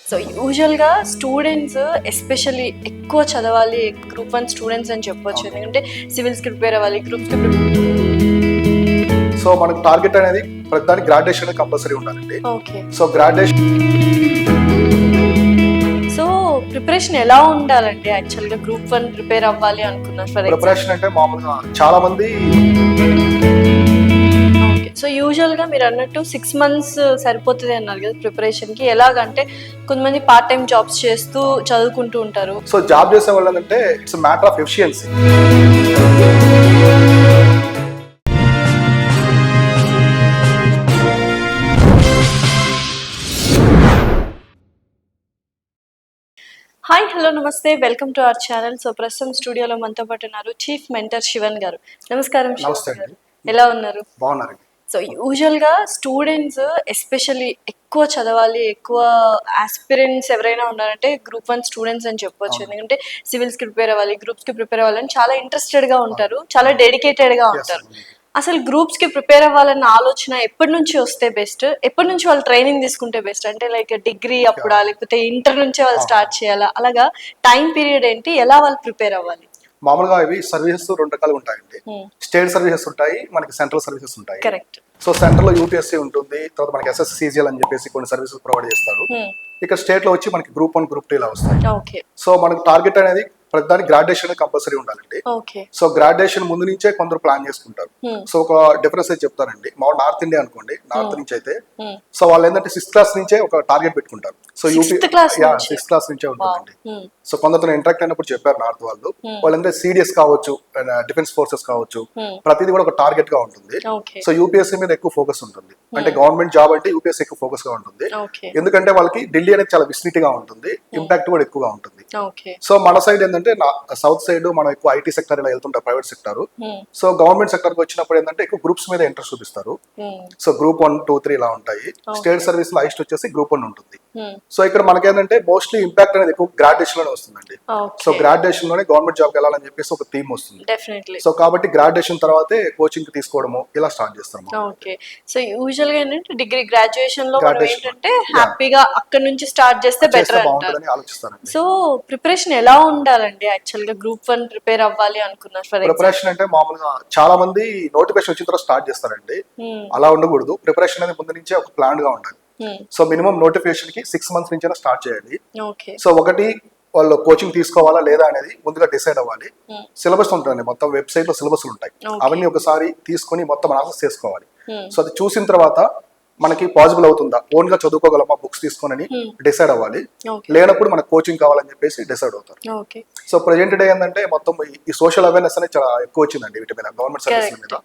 So యూజువల్గా students especially ఎక్కువ చదవాలి గ్రూప్ 1 స్టూడెంట్స్ అని చెప్పొచ్చు. ఎందుకంటే సివిల్స్కి ప్రిపేర్ అవ్వాలి, గ్రూప్స్కి సో మనకు టార్గెట్ అనేది ప్రతిదానికి గ్రాడ్యుయేషన్ కంపల్సరీ ఉండాలండి. Okay. So graduation so preparation ఎలా ఉండాలండి? యాక్చువల్గా గ్రూప్ 1 ప్రిపేర్ అవ్వాలి అనుకున్నారు ఫర్ ప్రిపరేషన్ అంటే మామూలుగా చాలా మంది సో యూజువల్గా మీరు అన్నట్టు 6 months సరిపోతుంది అన్నారు కదా ప్రిపరేషన్కి. ఎలాగంటే కొంతమంది పార్ట్ టైం జాబ్స్ చేస్తూ చదువుకుంటూ ఉంటారు. సో జాబ్ చేసే వాళ్ళు అంటే it's matter of efficiency. Hi, hello, నమస్తే, welcome to our channel. So ప్రస్తుతం స్టూడియోలో మనతో పాటు ఉన్నారు చీఫ్ మెంటర్ శివన్ గారు. నమస్కారం శివన్ గారు, ఎలా ఉన్నారు? బాగున్నారు. సో యూజువల్గా స్టూడెంట్స్ ఎస్పెషల్లీ ఎక్కువ చదవాలి, ఎక్కువ ఆస్పిరెంట్స్ ఎవరైనా ఉన్నారంటే గ్రూప్ 1 స్టూడెంట్స్ అని చెప్పొచ్చు. ఎందుకంటే సివిల్స్కి ప్రిపేర్ అవ్వాలి, గ్రూప్స్కి ప్రిపేర్ అవ్వాలని చాలా ఇంట్రెస్టెడ్గా ఉంటారు, చాలా డెడికేటెడ్గా ఉంటారు. అసలు గ్రూప్స్కి ప్రిపేర్ అవ్వాలన్న ఆలోచన ఎప్పటి నుంచి వస్తే బెస్ట్? ఎప్పటి నుంచి వాళ్ళు ట్రైనింగ్ తీసుకుంటే బెస్ట్? అంటే లైక్ డిగ్రీ అప్పుడా, లేకపోతే ఇంటర్ నుంచే వాళ్ళు స్టార్ట్ చేయాలా? అలాగా టైం పీరియడ్ ఏంటి, ఎలా వాళ్ళు ప్రిపేర్ అవ్వాలి? మామూలుగా ఇవి సర్వీసెస్ 2 రకాలుగా ఉంటాయండి. స్టేట్ సర్వీసెస్ ఉంటాయి, మనకి సెంట్రల్ సర్వీసెస్ ఉంటాయి. కరెక్ట్. సో సెంట్రల్ లో యూపీఎస్సీ ఉంటుంది, తర్వాత మనకి SSCGL అని చెప్పేసి కొన్ని సర్వీసెస్ ప్రొవైడ్ చేస్తారు. ఇక్కడ స్టేట్ లో వచ్చి మనకి గ్రూప్ 1, గ్రూప్ 2 ఇలా వస్తాయి. సో మనకు టార్గెట్ అనేది ప్రతిదానికి గ్రాడ్యుయేషన్ కంపల్సరీ ఉండాలండి. సో గ్రాడ్యుయేషన్ ముందు నుంచే కొందరు ప్లాన్ చేసుకుంటారు. సో ఒక డిఫరెన్స్ అయితే చెప్తారండి. మా నార్త్ ఇండియా అనుకోండి, నార్త్ నుంచి అయితే సో వాళ్ళు ఏంటంటే 6th క్లాస్ నుంచే ఒక టార్గెట్ పెట్టుకుంటారు. సో యూపీ 6th క్లాస్ నుంచే ఉంటుందండి. సో కొందరితో ఇంటరాక్ట్ అయినప్పుడు చెప్పారు నార్త్ వాళ్ళు ఏంటంటే CDS కావచ్చు, డిఫెన్స్ ఫోర్సెస్ కావచ్చు, ప్రతిదీ కూడా ఒక టార్గెట్ గా ఉంటుంది. సో యూపీఎస్సీ మీద ఎక్కువ ఫోకస్ ఉంటుంది. అంటే గవర్నమెంట్ జాబ్ అంటే యూపీఎస్సీ ఎక్కువ ఫోకస్ గా ఉంటుంది. ఎందుకంటే వాళ్ళకి ఢిల్లీ అనేది చాలా విసినిటీగా ఉంటుంది, ఇంపాక్ట్ కూడా ఎక్కువగా ఉంటుంది. సో మన సైడ్ ఏంటంటే సౌత్ సైడ్ మనం ఎక్కువ ఐటీ సెక్టర్ ఇలా వెళ్తుంటారు, private sector. So government sector కి వచ్చినప్పుడు ఏంటంటే ఎక్కువ గ్రూప్స్ మీద ఇంట్రెస్ట్ చూపిస్తారు. సో గ్రూప్ 1, 2, 3 ఇలా ఉంటాయి. స్టేట్ సర్వీస్ లో హైయెస్ట్ వచ్చేసి గ్రూప్ 1 ఉంటుంది. సో ఇక్కడ మనకేంటంటే మోస్ట్లీ ఇంపాక్ట్ అనేది ఎక్కువ గ్రాడ్యుయేషన్ లోనే వస్తుందండి. సో గ్రాడ్యుయేషన్ లోనే గవర్నమెంట్ జాబ్ వెళ్ళాలని చెప్పేసి ఒక థీమ్ వస్తుంది. సో కాబట్టి గ్రాడ్యుయేషన్ తర్వాతే కోచింగ్ తీసుకోవడము ఇలా స్టార్ట్ చేస్తాము. ఓకే. సో యూజువల్ గా ఏంటంటే డిగ్రీ గ్రాడ్యుయేషన్ లో ఏంటంటే హ్యాపీగా అక్కడ నుంచి స్టార్ట్ చేస్తే బెటర్ అంటారు. ఆలోచిస్తారండి. సో ప్రిపరేషన్ ఎలా ఉండాలండి? యాక్చువల్ గా గ్రూప్ 1 ప్రిపేర్ అవ్వాలి అనుకున్నారు ఫర్ ప్రిపరేషన్ అంటే మామూలుగా చాలా మంది నోటిఫికేషన్ వచ్చిన తర్వాత స్టార్ట్ చేస్తారండి. అలా ఉండకూడదు. ప్రిపరేషన్ అనేది ముందు నుంచే ఒక ప్లాన్ గా ఉండాలి. సో మినిమం నోటిఫికేషన్ కి 6 months నుంచి స్టార్ట్ చేయాలి. సో ఒకటి వాళ్ళు కోచింగ్ తీసుకోవాలా లేదా అనేది ముందుగా డిసైడ్ అవ్వాలి. సిలబస్ ఉంటుంది, మొత్తం వెబ్సైట్ లో సిలబస్ ఉంటాయి, అవన్నీ ఒకసారి తీసుకొని మొత్తం అనాలిసిస్ చేసుకోవాలి. సో అది చూసిన తర్వాత మనకి పాసిబుల్ అవుతుందా, ఓన్ గా చదువుకోగలమా బుక్స్ తీసుకొని డిసైడ్ అవ్వాలి. లేనప్పుడు మనకు కోచింగ్ కావాలని చెప్పేసి డిసైడ్ అవుతారు. సో ప్రెజెంట్ డే ఏంటంటే మొత్తం ఈ సోషల్ అవేర్నెస్ అనేది చాలా ఎక్కువ వచ్చిందండి వీటి మీద, గవర్నమెంట్ సర్వీస్ మీద.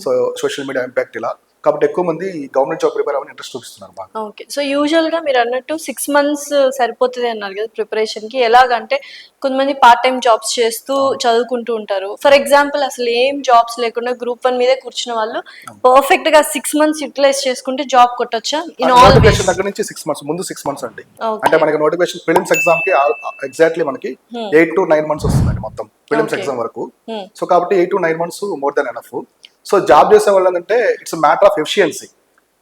సో సోషల్ మీడియా ఇంపాక్ట్ ఇలా కాబట్టి ఎక్కువ మంది గవర్నమెంట్ జాబ్ ప్రిపేర్ అవ్వని ఇంట్రెస్ట్ చూపిస్తున్నారు బాగా. ఓకే. సో యూజువల్ గా మీరు అన్నట్టు 6 months సరిపోతుంది అన్నారు కదా ప్రిపరేషన్ కి. ఎలాగంటే కొంతమంది పార్ట్ టైం జాబ్స్ చేస్తూ చదువుకుంటూ ఉంటారు. ఫర్ ఎగ్జాంపుల్ అసలు ఏం జాబ్స్ లేకుండా గ్రూప్ 1 మీదే కూర్చున్న వాళ్ళు పర్ఫెక్ట్ గా 6 months యూటిలైజ్ చేసుకుంటే జాబ్ కొట్టొచ్చా? నోటిఫికేషన్ దగ్గర నుంచి 6 months ముందు 6 months అండి. అంటే మనకి నోటిఫికేషన్ ప్రిలిమ్స్ ఎగ్జామ్ కి ఎగ్జాక్ట్లీ మనకి 8 to 9 months వస్తుందండి మొత్తం ప్రిలిమ్స్ ఎగ్జామ్ వరకు. సో కాబట్టి 8 to 9 months more than enough. So job చేసే వాళ్ళు అంటే it's matter of efficiency.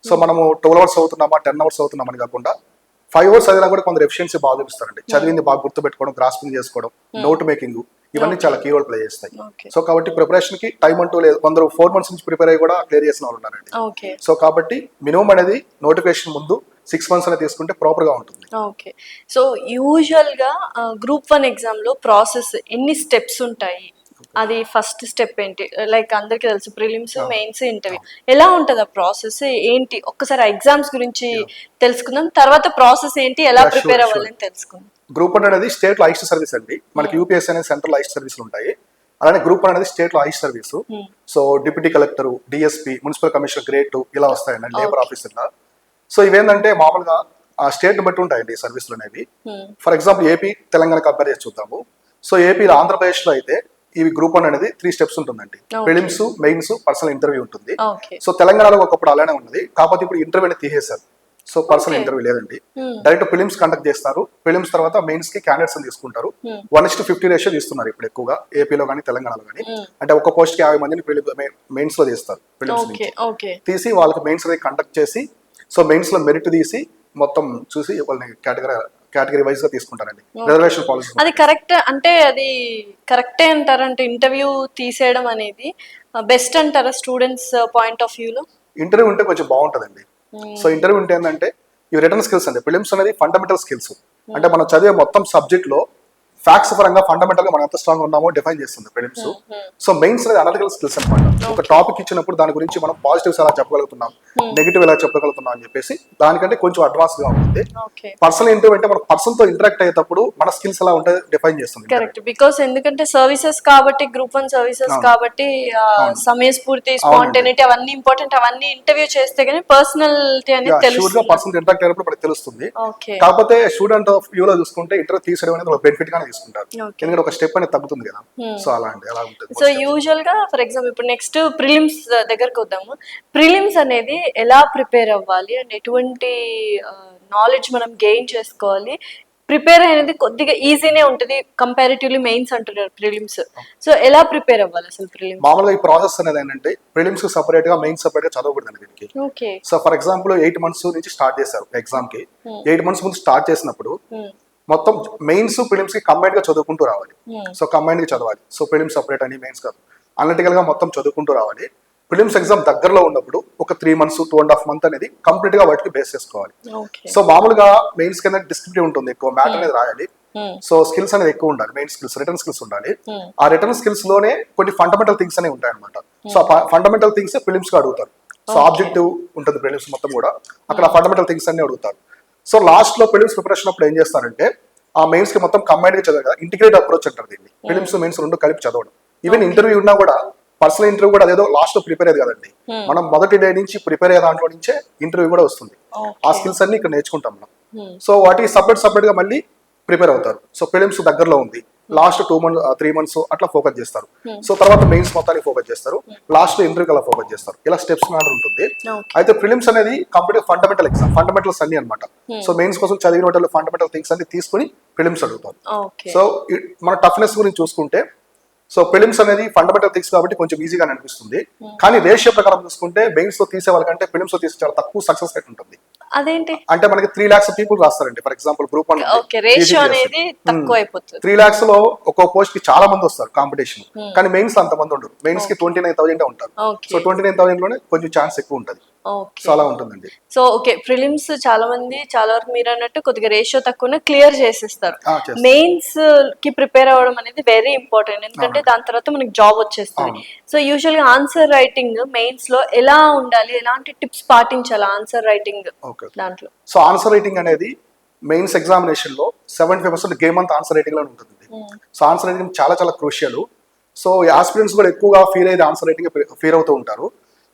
So మనము 12 hours అవుతున్నామా, 10 hours అవుతున్నామని కాకుండా 5 hours చదివినా కూడా కొందరు ఎఫిషియన్సీ బాగా చూపిస్తారండి. చదివింది బాగా గుర్తుపెట్టుకోవడం, గ్రాస్పింగ్ చేసుకోవడం, నోట్ మేకింగ్, ఇవన్నీ చాలా కీ రోల్ ప్లే చేస్తాయి. సో కాబట్టి ప్రిపరేషన్ కి టైం అంటూ లేదు. కొందరు 4 months నుంచి ప్రిపేర్ అయ్యి కూడా క్లియర్ చేసిన వాళ్ళు ఉన్నారండి. సో కాబట్టి మినిమం అనేది నోటిఫికేషన్ ముందు 6 months అనేది తీసుకుంటే ప్రాపర్ గా ఉంటుంది. ఓకే. సో యూజువల్ గా గ్రూప్ 1 ఎగ్జామ్ లో ప్రాసెస్ ఎన్ని స్టెప్స్ ఉంటాయి? అది ఫస్ట్ స్టెప్ ఏంటి? లైక్ అందరికి తెలుసు ప్రిలిమ్స్, మెయిన్స్, ఇంటర్వ్యూ. ఎలా ఉంటది ఆ ప్రాసెస్ ఏంటి? ఒక్కసారి ఆ ఎగ్జామ్స్ గురించి తెలుసుకుందాం, తర్వాత ప్రాసెస్ ఏంటి, ఎలా ప్రిపేర్ అవ్వాలని తెలుసుకుందాం. గ్రూప్ 1 అనేది స్టేట్ లో హైయెస్ట్ సర్వీస్ అండి. మనకి యూపీఎస్సీ అనేది సెంట్రల్ హైయెస్ట్ సర్వీసులు ఉంటాయి. అలానే గ్రూప్ 1 అనేది స్టేట్ లో highest service. So deputy collector, DSP, municipal commissioner grade 2 ఇలా వస్తాయండి, లేబర్ ఆఫీసర్ గా. సో ఇవేంటంటే మామూలుగా ఆ స్టేట్ బట్టి ఉంటాయండి ఈ సర్వీసులు అనేవి. For example AP, Telangana compare చేసి చూద్దాము. సో ఏపీలో, ఆంధ్రప్రదేశ్ లో అయితే ఇవి గ్రూప్ 1 అనేది 3 steps ఉంటుందండి. ప్రిలిమ్స్, మెయిన్స్, పర్సనల్ ఇంటర్వ్యూ ఉంటుంది. సో తెలంగాణలో ఒకప్పుడు అలానే ఉన్నది, కాకపోతే ఇప్పుడు ఇంటర్వ్యూ తీసేశారు. సో పర్సనల్ ఇంటర్వ్యూ లేదండి, డైరెక్ట్ ప్రిలిమ్స్ కండక్ట్ చేస్తారు. ప్రిలిమ్స్ తర్వాత మెయిన్స్ కి క్యాండిడేట్స్ తీసుకుంటారు. 1:50 రేషియో తీస్తున్నారు ఇప్పుడు ఎక్కువగా ఏపీలో కానీ తెలంగాణలో కానీ. అంటే ఒక పోస్ట్ కి 50 మందిని మెయిన్స్ లో తీస్తారు. ప్రిలిమ్స్ నుంచి తీసి వాళ్ళకి మెయిన్స్ కండక్ట్ చేసి, సో మెయిన్స్ లో మెరిట్ తీసి మొత్తం చూసి వాళ్ళని కేటగిరీ కేటగిరీ వైజ్ గా తీసుకుంటారండి రిజర్వేషన్ పాలసీ. అది కరెక్ట్ అంటే అది కరెక్టే అంటారంటే ఇంటర్వ్యూ తీసేయడం అనేది బెస్ట్ అంటారా స్టూడెంట్స్ పాయింట్ ఆఫ్ వ్యూలో? ఇంటర్వ్యూ ఉంటే కొంచెం బాగుంటుందండి. సో ఇంటర్వ్యూ ఉంటే ఏంటంటే ఇవి రిటర్న్ స్కిల్స్ అండి. ప్రిలిమ్స్ అనేది ఫండమెంటల్ స్కిల్స్, అంటే మనం చదివే మొత్తం సబ్జెక్ట్ లో ఫ్యాక్ట్స్ పరంగా ఫండమెంటల్ గా మనం ఎంత స్ట్రాంగ్ ఉన్నామో డిఫైన్ చేస్తుంది ప్రిలిమ్స్. సో మెయిన్స్ అనేది అనలిటికల్ స్కిల్స్ అనమాట. ఒక టాపిక్ ఇచ్చినప్పుడు దాని గురించి మనం పాజిటివ్స్ ఎలా చెప్పగలుగుతున్నాం, నెగిటివ్ ఎలా చెప్పగలుగుతున్నాం అని చెప్పేసి దానికంటే కొంచెం అడ్వాన్స్ గా ఉంటుంది. పర్సనల్ ఇంటర్వ్యూ అంటే మన పర్సన్ తో ఇంటరాక్ట్ అయ్యేటప్పుడు మన స్కిల్స్ ఎలా ఉంటాయి డిఫైన్ చేస్తుంది. కరెక్ట్, బికాస్ ఎందుకంటే సర్వీసెస్ కాబట్టి, గ్రూప్ 1 సర్వీసెస్ కాబట్టి సమయస్ఫూర్తి, స్పాంటేనిటీ అవన్నీ ఇంపార్టెంట్. అవన్నీ ఇంటర్వ్యూ చేస్తే గానీ పర్సనాలిటీ అనేది తెలుస్తుంది. పర్సన్ ఇంటరాక్ట్ అయినప్పుడు మనకు తెలుస్తుంది. కాకపోతే స్టూడెంట్ ఆఫ్ వ్యూ లో చూసుకుంటే ఇంటర్వ్యూ తీసేయడం అనేది బెనిఫిట్ గానే తీసుకుంటారు, ఎందుకంటే ఒక స్టెప్ అనేది తగ్గుతుంది కదా. సో అలా అండి, అలా ఉంటుంది. సో యూజువల్ గా ఫర్ ఎగ్జాంపుల్ ఇప్పుడు నెక్స్ట్ ప్రిలిమ్స్ దగ్గరకు వద్దాము. ప్రిలిమ్స్ అనేది ఎలా ప్రిపేర్ అవ్వాలి అండ్ ఎటువంటి నాలెడ్జ్ మనం గెయిన్ చేసుకోవాలి? ప్రిపేర్ అనేది కొద్దిగా ఈజీనే ఉంటుంది కంపారిటివ్లీ మెయిన్స్ అంటున్నారు ప్రిలిమ్స్. సో ఎలా ప్రిపేర్ అవ్వాలి అసలు ప్రిలిమ్స్? మామూలుగా ఈ ప్రాసెస్ అనేది ఏంటంటే ప్రిలిమ్స్ కి సెపరేట్ గా మెయిన్స్ సెపరేట్ గా చదవకూడదు దీనికి. Okay. So for example 8 months నుంచి స్టార్ట్ చేశారు ఎగ్జామ్ కి. 8 months ముందు స్టార్ట్ చేసినప్పుడు మొత్తం మెయిన్స్ ప్రిలిమ్స్ కి కంబైన్ గా చదువుకుంటూ రావాలి. సో కంబైన్ గా చదవాలి. సో ప్రిలిమ్స్ సెపరేట్ అని మెయిన్స్ కాదు, అనలిటికల్ గా మొత్తం చదువుకుంటూ రావాలి. ప్రిలిమ్స్ ఎగ్జామ్ దగ్గరలో ఉన్నప్పుడు ఒక 3 months 2.5 months అనేది కంప్లీట్ గా వాటికి బేస్ చేసుకోవాలి. సో మామూలుగా మెయిన్స్ కింద డిస్క్రిప్టివ్ ఉంటుంది, ఎక్కువ మ్యాటర్ అనేది రాయాలి. సో స్కిల్స్ అనేది ఎక్కువ ఉండాలి, మెయిన్ స్కిల్స్ రిటర్న్ స్కిల్స్ ఉండాలి. ఆ రిటర్న్ స్కిల్స్ లోనే కొన్ని ఫండమెంటల్ థింగ్స్ అనేవి ఉంటాయి అనమాట. సో ఫండమెంటల్ థింగ్స్ ప్రిలిమ్స్ గా అడుగుతారు. సో ఆబ్జెక్టివ్ ఉంటుంది ప్రిలిమ్స్ మొత్తం కూడా, అక్కడ ఫండమెంటల్ థింగ్స్ అన్ని అడుగుతారు. సో లాస్ట్ లో ప్రిలిమ్స్ ప్రిపరేషన్ అప్పుడు ఏం చేస్తారంటే ఆ మెయిన్స్ కి మొత్తం కంబైన్ గా చదవాలి కదా, ఇంటిగ్రేట్ అప్రోచ్ అంటారు దీన్ని. ప్రిలిమ్స్ మెయిన్స్ రెండు కలిపి చదవడం. ఈవెన్ ఇంటర్వ్యూ ఉన్నా కూడా పర్సనల్ ఇంటర్వ్యూ కూడా అదేదో లాస్ట్ లో ప్రిపేర్ అయ్యేది కదండి, మనం మొదటి డే నుంచి ప్రిపేర్ అయ్యే దాంట్లో నుంచే ఇంటర్వ్యూ కూడా వస్తుంది. ఆ స్కిల్స్ అన్ని ఇక్కడ నేర్చుకుంటాం మనం. సో వాటికి సపరేట్ గా మళ్ళీ ప్రిపేర్ అవుతారు. సో ప్రిలిమ్స్ దగ్గరలో ఉంది, లాస్ట్ 2 months 3 months అట్లా ఫోకస్ చేస్తారు. సో తర్వాత మెయిన్స్ మొత్తానికి ఫోకస్ చేస్తారు, లాస్ట్ లో ఇంటర్వ్యూ అలా ఫోకస్ చేస్తారు. ఇలా స్టెప్స్ ఆర్డర్ ఉంటుంది. అయితే ప్రిలిమ్స్ అనేది కంప్లీట్ ఫండమెంటల్ ఎగ్జామ్, ఫండమెంటల్స్ అన్ని అనమాట. సో మెయిన్స్ కోసం చదివిన వాటిలో ఫండమెంటల్ థింగ్స్ అన్ని తీసుకుని ప్రిలిమ్స్ అడుగుతారు. సో మన టఫ్నెస్ గురించి చూసుకుంటే సో ప్రిలిమ్స్ అనేది ఫండమెంటల్ థింగ్స్ కాబట్టి కొంచెం ఈజీగా అనిపిస్తుంది. కానీ రేషియో ప్రకారం చూసుకుంటే మెయిన్స్ లో తీసే వాళ్ళకంటే ప్రిలిమ్స్ లో తీసే చాలా తక్కువ సక్సెస్ రేట్ ఉంటుంది. అదేంటి అంటే మనకి 3 lakhs పీపుల్ రాస్తారండి for example group 1. Okay, ratio అనేది తక్కువ అయిపోతుంది. 3 lakhs లో ఒక్కో పోస్ట్ కి చాలా మంది వస్తారు కాంపిటీషన్, కానీ మెయిన్స్ లో అంత మంది ఉండరు. మెయిన్స్ కి 29,000 ఉంటారు. సో 29,000 లోనే కొంచెం ఛాన్స్ ఎక్కువ ఉంటుంది. సో అలా ఉంటుందండి. సో ఓకే, ప్రిలిమ్స్ చాలా వరకు మీరు అన్నట్టు కొద్దిగా రేషియో తక్కువ క్లియర్ చేసేస్తారు. మెయిన్స్ కి ప్రిపేర్ అవ్వడం అనేది వెరీ ఇంపార్టెంట్, ఎందుకంటే దాని తర్వాత మనకి జాబ్ వచ్చేస్తుంది. సో యూజువల్ గా ఆన్సర్ రైటింగ్ మెయిన్స్ లో ఎలా ఉండాలి, ఎలాంటి టిప్స్ పాటించాలి ఆన్సర్ రైటింగ్ దాంట్లో? సో ఆన్సర్ రైటింగ్ అనేది మెయిన్స్ ఎగ్జామినేషన్ లో 75% గేమ్ అంతా ఆన్సర్ రైటింగ్ లో ఉంటుంది. సో ఆన్సర్ రైటింగ్ చాలా చాలా క్రూషియల్. సో ఆస్పిరెంట్స్ కూడా ఎక్కువగా ఫీల్ అయ్యేది ఆన్సర్ రైటింగ్ ఫీల్ అవుతూ ఉంటారు.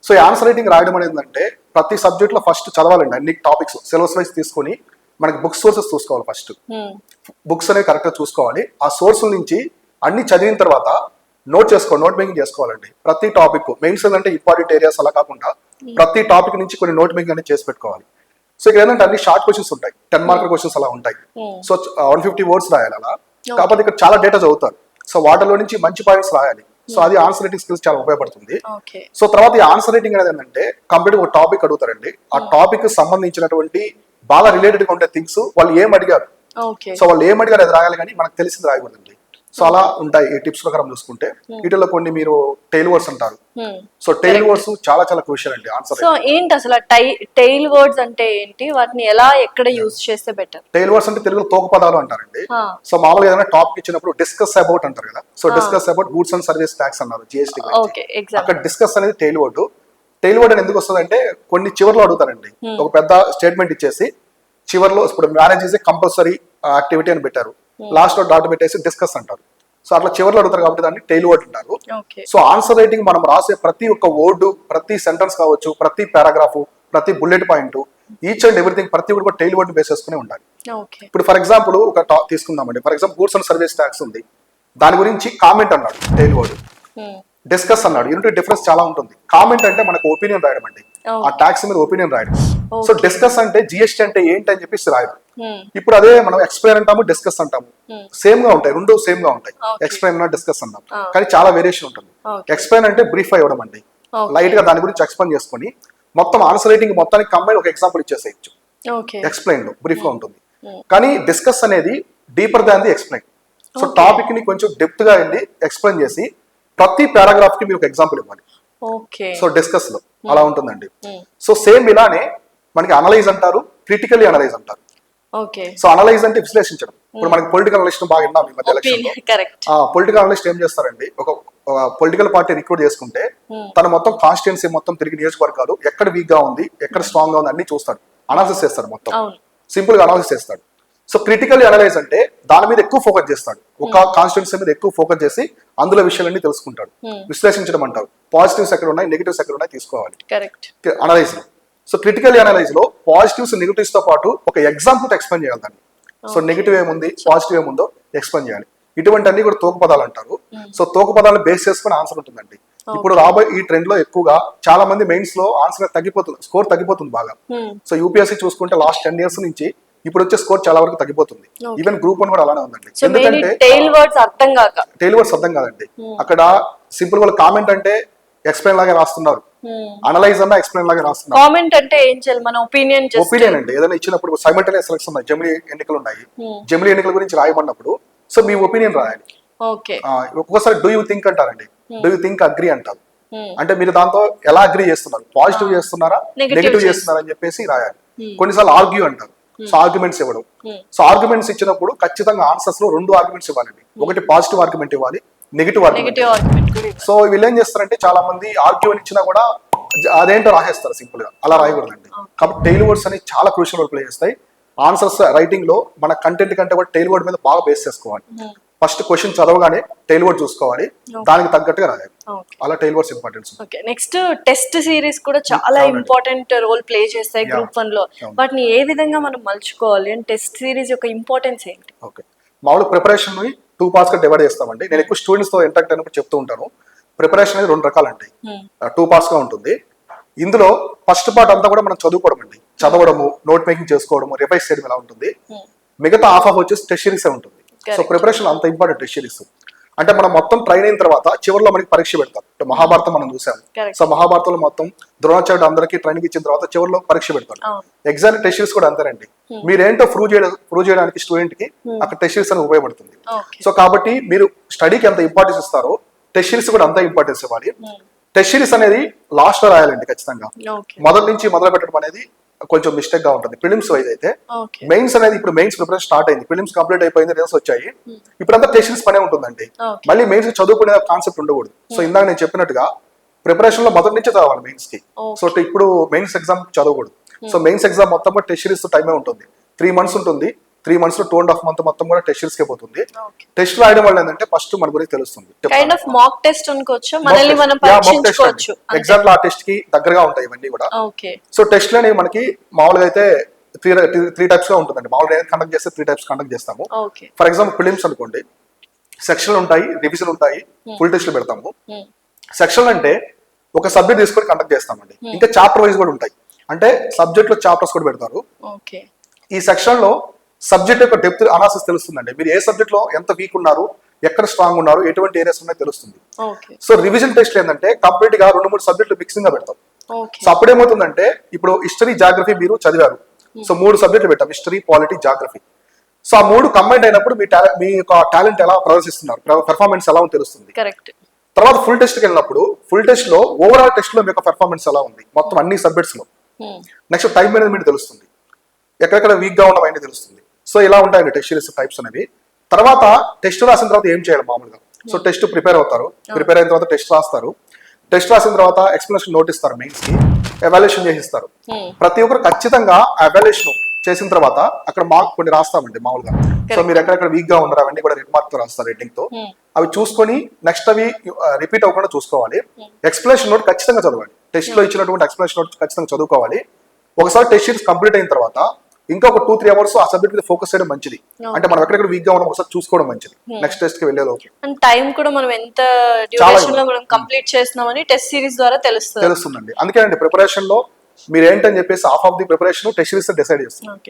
సో ఈ ఆన్సర్ రైటింగ్ రాయడం అనేది ఏంటంటే ప్రతి సబ్జెక్ట్ లో ఫస్ట్ చదవాలండి, అన్ని టాపిక్స్ సిలబస్ వైజ్ తీసుకొని మనకి బుక్ సోర్సెస్ చూసుకోవాలి. ఫస్ట్ బుక్స్ అనేవి కరెక్ట్ గా చూసుకోవాలి. ఆ సోర్స్ నుంచి అన్ని చదివిన తర్వాత నోట్ మేకింగ్ చేసుకోవాలండి. ప్రతి టాపిక్ మెయిన్స్ అంటే ఇంపార్టెంట్ ఏరియాస్ అలా కాకుండా ప్రతి టాపిక్ నుంచి కొన్ని నోట్ మేకింగ్ అనేది చేసి పెట్టుకోవాలి. సో ఇక్కడ ఏంటంటే అన్ని షార్ట్ క్వశ్చన్స్ ఉంటాయి, 10 mark క్వశ్చన్స్ అలా ఉంటాయి. సో 150 words రాయాలి అలా. కాకపోతే ఇక్కడ చాలా డేటా చదువుతారు. సో వాటిలో నుంచి మంచి పాయింట్స్ రాయాలి. సో అది ఆన్సర్ రైటింగ్ స్కిల్స్ చాలా ఉపయోగపడుతుంది. సో తర్వాత ఈ ఆన్సర్ రైటింగ్ అనేది ఏంటంటే కంప్లీట్ ఒక టాపిక్ అడుగుతారండి. ఆ టాపిక్ సంబంధించినటువంటి బాగా రిలేటెడ్ గా ఉండే థింగ్స్ వాళ్ళు ఏం అడిగారు, సో వాళ్ళు ఏం అడిగారు అది రాయాలి, కానీ మనకు తెలిసింది రాయకూడదండి. సో అలా ఉంటాయి ఈ టిప్స్ ప్రకారం చూసుకుంటే. వీటిలో కొన్ని మీరు టెయిల్ వర్డ్స్ అంటారు. సో టెయిల్ వర్డ్స్ చాలా చాలా క్రూషియల్ అండి ఆన్సర్. సో ఏంటి అసలు టెయిల్ వర్డ్స్ అంటే ఏంటి, వాటిని ఎలా ఎక్కడ యూజ్ చేస్తే బెటర్? టెయిల్ వర్డ్స్ అంటే తెలుగులో తోక పదాలు అంటారండి. సో మామూలుగా ఏదైనా టాపిక్ ఇచ్చినప్పుడు డిస్కస్ అబౌట్ అంటారు కదా. So discuss about goods and service tax అన్నారు, GST. అక్కడ డిస్కస్ అనేది టెయిల్ వర్డ్. టెయిల్ వర్డ్ అని ఎందుకు వస్తుంది అంటే కొన్ని చివర్లో అడుగుతారండి. ఒక పెద్ద స్టేట్మెంట్ ఇచ్చేసి చివర్లో ఇప్పుడు marriage is a compulsory activity అని పెట్టారు, లాస్ట్ లో డాట్ పెట్టేసి డిస్కస్ అంటారు. సో అట్లా చివర్లో అడుగుతారు కాబట్టి దాన్ని టెయిల్ వర్డ్ అంటారు. సో ఆన్సర్ రైటింగ్ మనం రాసే ప్రతి ఒక్క వర్డ్, ప్రతి సెంటెన్స్ కావచ్చు, ప్రతి పారాగ్రాఫ్, ప్రతి bullet point, each and everything ప్రతి ఒక్కటి కూడా టెయిల్ వర్డ్ బేస్ చేసుకుని ఉండాలి. ఇప్పుడు ఫర్ ఎగ్జాంపుల్ ఒక తీసుకుందామండి. For example goods and service tax ఉంది, దాని గురించి కామెంట్ అన్నాడు టెయిల్ వర్డ్, డిస్కస్ అన్నాడు. యూనిటీ డిఫరెన్స్ చాలా ఉంటుంది. కామెంట్ అంటే మనకు ఒపీనియన్ రాయడం అండి, ఆ ట్యాక్స్ మీద ఒపీనియన్ రాయడం. సో డిస్కస్ అంటే GST అంటే ఏంటి అని చెప్పేసి రాయడం. ఇప్పుడు అదే మనం ఎక్స్ప్లెయిన్ అంటాము, డిస్కస్ అంటాము, సేమ్ గా ఉంటాయి, రెండు సేమ్ గా ఉంటాయి. ఎక్స్ప్లెయిన్ డిస్కస్ అంటాం, కానీ చాలా వేరియేషన్ ఉంటుంది. ఎక్స్ప్లెయిన్ అంటే బ్రీఫ్ అవ్వడం అండి, లైట్ గా దాని గురించి ఎక్స్ప్లెయిన్ చేసుకుని మొత్తం ఆన్సర్ రైటింగ్ మొత్తానికి కంబైన్ ఒక ఎగ్జాంపుల్ ఇచ్చేసేయచ్చు. ఎక్స్ప్లెయిన్ లో బ్రీఫ్ గా ఉంటుంది. కానీ డిస్కస్ అనేది deeper than the explain. So topic ని కొంచెం డెప్త్ గా వెళ్ళి ఎక్స్ప్లెయిన్ చేసి ప్రతి పారాగ్రాఫ్ కి మీరు ఒక ఎగ్జాంపుల్ ఇవ్వాలి. సో డిస్కస్ లో అలా ఉంటుందండి. సో సేమ్ ఇలానే మనకి అనలైజ్ అంటారు, క్రిటికల్లీ అనలైజ్ అంటారు. సో అనలైజ్ అంటే విశ్లేషించడం. ఇప్పుడు మనకి పొలిటికల్ అనలిస్ట్ బాగా విన్నాం ఈ మధ్య ఎలక్షన్. పొలిటికల్ అనలిస్ట్ ఏం చేస్తారండి, ఒక పొలిటికల్ పార్టీ రిక్రూట్ చేసుకుంటే తను మొత్తం కాన్స్టిట్యున్సీ మొత్తం తిరిగి నియోజకవర్గాలు ఎక్కడ వీక్ గా ఉంది, ఎక్కడ స్ట్రాంగ్ గా ఉంది అన్ని చూస్తాడు, అనాలిసిస్ చేస్తాడు, మొత్తం సింపుల్ గా అనాలిసిస్ చేస్తాడు. సో క్రిటికల్లీ అనలైజ్ అంటే దాని మీద ఎక్కువ ఫోకస్ చేస్తాడు, ఒక కాన్స్టిట్యున్సీ మీద ఎక్కువ ఫోకస్ చేసి అందులో విషయాలన్నీ తెలుసుకుంటాడు. విశ్లేషించడం అంటారు. పాజిటివ్స్ ఎక్కడ ఉన్నాయి, నెగిటివ్స్ ఎక్కడ ఉన్నాయి తీసుకోవాలి అనలైజ్ లో. సో క్రిటికల్ అనలైజ్ లో పాజిటివ్స్ నెగిటివ్స్ తో పాటు ఒక ఎగ్జాంపుల్ ఎక్స్ప్లెయిన్ చేయాలి దాన్ని. సో నెగిటివ్ ఏముంది, పాజిటివ్ ఏముందో ఎక్స్ప్లెయిన్ చేయాలి. ఇటువంటి అన్ని కూడా తోక పదాలు అంటారు. సో తోక పదాలను బేస్ చేసుకుని ఆన్సర్ ఉంటుందండి. ఇప్పుడు రాబోయే ఈ ట్రెండ్ లో ఎక్కువగా చాలా మంది మెయిన్స్ లో ఆన్సర్ తగ్గిపోతుంది, స్కోర్ తగ్గిపోతుంది బాగా. సో యూపీఎస్సీ చూసుకుంటే లాస్ట్ 10 years నుంచి ఇప్పుడు వచ్చే స్కోర్ చాలా వరకు తగ్గిపోతుంది. ఈవెన్ గ్రూప్ 1 కూడా అలానే ఉందండి. ఎందుకంటే టెయిల్ వర్డ్స్ అర్థం కాదండి. అక్కడ సింపుల్ గా కామెంట్ అంటే ఎక్స్ప్లెయిన్ లాగా రాస్తున్నారు, అనలైజ్ అన్న ఎక్స్ప్లెయిన్ లాగా రాస్తున్నారు. కామెంట్ అంటే ఏం చేయాలి, మన ఒపీనియన్ అండి. ఏదైనా ఇచ్చినప్పుడు సైమల్టేనియస్ ఎలక్షన్స్ ఉన్నాయి, జమిలీ ఎన్నికలు ఉన్నాయి. జమిలీ ఎన్నికల గురించి రాయమన్నప్పుడు సో మీ ఒపీనియన్ రాయాలి. ఒక్కొక్కసారి డూ యూ థింక్ అంటారండి, డూ యూ థింక్ అగ్రీ అంటారు. అంటే మీరు దాంతో ఎలా అగ్రీ చేస్తున్నారు, పాజిటివ్ చేస్తున్నారా నెగిటివ్ చేస్తున్నారా అని చెప్పేసి రాయాలి. కొన్నిసార్లు ఆర్గ్యూ అంటారు. సో ఆర్గ్యుమెంట్స్ ఇవ్వడం. సో ఆర్గ్యుమెంట్స్ ఇచ్చినప్పుడు ఖచ్చితంగా ఆన్సర్స్ లో 2 ఆర్గ్యుమెంట్స్ ఇవ్వాలండి. ఒకటి పాజిటివ్ ఆర్గ్యుమెంట్ ఇవ్వాలి, నెగిటివ్ ఆర్గ్యుమెంట్. సో వీళ్ళు ఏం చేస్తారంటే చాలా మంది ఆర్గ్యూ అని ఇచ్చినా కూడా అదేంటో రాసేస్తారు సింపుల్ గా. అలా రాయకూడదండి. కాబట్టి టెయిల్ వర్డ్స్ అనేవి చాలా క్రూషియల్ రోల్ ప్లే చేస్తాయి. ఆన్సర్స్ రైటింగ్ లో మన కంటెంట్ కంటే కూడా టెయిల్ వర్డ్ మీద బాగా బేస్ చేసుకోవాలి. ఫస్ట్ క్వశ్చన్ చదవగానే టెయిల్ వర్డ్ చూసుకోవాలి, దానికి తగ్గట్టుగా రాయాలి. అలా tail words importance. Next test series కూడా చాలా ఇంపార్టెంట్ రోల్ ప్లే చేస్తాయి గ్రూప్ 1 లో. వాటిని ఏ విధంగా మనం మలుచుకోవాలి అండ్ టెస్ట్ సిరీస్ యొక్క ఇంపార్టెన్స్ ఏంటి? ఓకే, మామూలు ప్రిపరేషన్ 2 parts గా డివైడ్ చేస్తామండి. నేను ఎక్కువ స్టూడెంట్స్ తో ఇంటరాక్ట్ అయినప్పుడు చెప్తూ ఉంటాను. ప్రిపరేషన్ అనేది 2 రకాలండి, 2 parts గా ఉంటుంది. ఇందులో ఫస్ట్ పార్ట్ అంతా కూడా మనం చదువుకోవడం అండి, చదవడము, నోట్ మేకింగ్ చేసుకోవడము, రివైజ్ చేయడం ఎలా ఉంటుంది. మిగతా హాఫ్ వచ్చేసి టెస్ట్ సిరీస్ ఉంటుంది. సో ప్రిపరేషన్ అంత ఇంపార్టెంట్ టెస్ట్ సిరీస్. అంటే మనం మొత్తం ట్రైన్ అయిన తర్వాత చివరిలో మనకి పరీక్ష పెడతారు. మహాభారతం మనం చూసాము. సో మహాభారతంలో మొత్తం ద్రోణాచార్యుడు అందరికీ ట్రైనింగ్ ఇచ్చిన తర్వాత చివరిలో పరీక్ష పెడతారు. ఎగ్జామ్ టెస్ట్ సిరీస్ కూడా అంతేనండి. మీరేంటో ప్రూవ్ చేయడానికి స్టూడెంట్ కి అక్కడ టెస్ట్ సిరీస్ అనేది ఉపయోగపడుతుంది. సో కాబట్టి మీరు స్టడీకి ఎంత ఇంపార్టెన్స్ ఇస్తారో టెస్ట్ సిరీస్ కూడా అంత ఇంపార్టెన్స్ ఇవ్వాలి. టెస్ట్ సిరీస్ అనేది లాస్ట్ లో రాయాలండి ఖచ్చితంగా. మొదటి నుంచి మొదలు పెట్టడం అనేది కొంచెం మిస్టేక్ గా ఉంటుంది ప్రిలిమ్స్ వైజ్ అయితే. మెయిన్స్ అనేది ఇప్పుడు మెయిన్స్ ప్రిపరేషన్ స్టార్ట్ అయింది, ప్రిలిమ్స్ కంప్లీట్ అయిపోయింది, రిజల్ట్స్ వచ్చాయి. ఇప్పుడు అంతా టెస్ట్ సిరీస్ పనే ఉంటుందండి. మళ్ళీ మెయిన్స్ చదువుకునే కాన్సెప్ట్ ఉండకూడదు. సో ఇందాక నేను చెప్పినట్టుగా ప్రిపరేషన్ లో మొదటి నుంచి చదవాలి మెయిన్స్ కి. సో ఇప్పుడు మెయిన్స్ ఎగ్జామ్ చదవకూడదు. సో మెయిన్స్ ఎగ్జామ్ మొత్తం కూడా టెస్ట్ సిరీస్ టైమే ఉంటుంది. 3 months ఉంటుంది. 3 months లో 2.5 months మొత్తం కూడా టెస్ట్ సిరీస్ కే పోతుంది. టెస్ట్ రాయడం వల్ల ఏంటంటే ఫస్ట్ మన గురించి తెలుస్తుంది. కైండ్ ఆఫ్ మాక్ టెస్ట్ అనుకోవచ్చు, మనల్ని మనం పరీక్షించుకోవచ్చు. ఎగ్జాక్ట్ ఆ టెస్ట్ కి దగ్గరగా ఉంటాయి ఇవన్నీ కూడా. సో టెస్ట్ లోనే మనకి మామూలుగా అయితే 3 types గా ఉంటుందండి. మామూలుగా కండక్ట్ చేస్తే 3 types కండక్ట్ చేస్తాము. ఫర్ ఎగ్జాంపుల్ ఫిలిమ్స్ అనుకోండి, సెక్షన్ ఉంటాయి, రివిజన్ ఉంటాయి, ఫుల్ టెస్ట్లు పెడతాము. సెక్షన్ అంటే ఒక సబ్జెక్ట్ తీసుకొని కండక్ట్ చేస్తామండి. ఇంకా చాప్టర్ వైజ్ కూడా ఉంటాయి, అంటే సబ్జెక్ట్ లో చాప్టర్స్ కూడా పెడతారు. ఈ సెక్షన్ లో సబ్జెక్ట్ యొక్క డెప్త్ అనాలిసిస్ తెలుస్తుందండి. మీరు ఏ సబ్జెక్ట్ లో ఎంత వీక్ ఉన్నారు, ఎక్కడ స్ట్రాంగ్ ఉన్నారు, ఎటువంటి ఏరియాస్ ఉన్నాయో తెలుస్తుంది. సో రివిజన్ టెస్ట్ ఏంటంటే కంప్లీట్ గా 2-3 సబ్జెక్టులు మిక్సింగ్ గా పెడతాం. సో అప్పుడేమవుతుందంటే ఇప్పుడు హిస్టరీ, జాగ్రఫీ మీరు చదివారు. సో 3 సబ్జెక్టులు పెట్టాం, హిస్టరీ, పాలిటీ, జాగ్రఫీ. సో ఆ 3 కంబైన్ అయినప్పుడు మీ యొక్క టాలెంట్ ఎలా ప్రదర్శిస్తున్నారు, పెర్ఫార్మెన్స్ ఎలా ఉంది తెలుస్తుంది. తర్వాత ఫుల్ టెస్ట్ కి వెళ్ళినప్పుడు ఫుల్ టెస్ట్ లో ఓవరాల్ టెస్ట్ లో మీ యొక్క పెర్ఫార్మెన్స్ ఎలా ఉంది మొత్తం అన్ని సబ్జెక్ట్స్ లో. నెక్స్ట్ టైం మేనేజ్మెంట్ తెలుస్తుంది, ఎక్కడెక్కడ వీక్ గా ఉన్నవన్నీ తెలుస్తుంది. సో ఇలా ఉంటాయండి టెస్ట్ సిరీస్ టైప్స్ అనేవి. తర్వాత టెస్ట్ రాసిన తర్వాత ఏం చేయాలి మామూలుగా. సో టెస్ట్ ప్రిపేర్ అవుతారు, ప్రిపేర్ అయిన తర్వాత టెస్ట్ రాస్తారు. టెస్ట్ రాసిన తర్వాత ఎక్స్ప్లెనేషన్ నోట్ ఇస్తారు, మెయిన్స్ కి ఎవాల్యుయేషన్ చేసిస్తారు. ప్రతి ఒక్కరు ఖచ్చితంగా ఎవాల్యుయేషన్ చేసిన తర్వాత అక్కడ మార్క్ కొన్ని రాస్తామండి మామూలుగా. సో మీరు ఎక్కడెక్కడ వీక్ గా ఉన్నారు అవన్నీ కూడా రెడ్ మార్క్ తో రాస్తారు, రేటింగ్ తో. అవి చూసుకొని నెక్స్ట్ అవి రిపీట్ అవ్వకుండా చూసుకోవాలి. ఎక్స్ప్లెనేషన్ నోట్ ఖచ్చితంగా చదవాలి. టెస్ట్ లో ఇచ్చినటువంటి ఎక్స్ప్లెనేషన్ నోట్ ఖచ్చితంగా చదువుకోవాలి. ఒకసారి టెస్ట్ సిరీస్ కంప్లీట్ అయిన తర్వాత ఇంకొక 2-3 hours ఆ సబ్జెక్ట్ మీద ఫోకస్ చేయడం మంచిది. అంటే మనం ఎక్కడెక్కడ వీక్ గా ఉన్నాం ఒకసారి చూసుకోవడం మంచిది నెక్స్ట్ టెస్ట్ కి వెళ్ళేలోపు. అండ్ టైం కూడా మనం ఎంత డ్యూరేషన్ లో మనం కంప్లీట్ చేస్తున్నామని టెస్ట్ సిరీస్ ద్వారా తెలుస్తుందండి. అందుకే అండి ప్రిపరేషన్ లో మీరు ఏంటని చెప్పేసి half of the preparation test series decide చేస్తాం.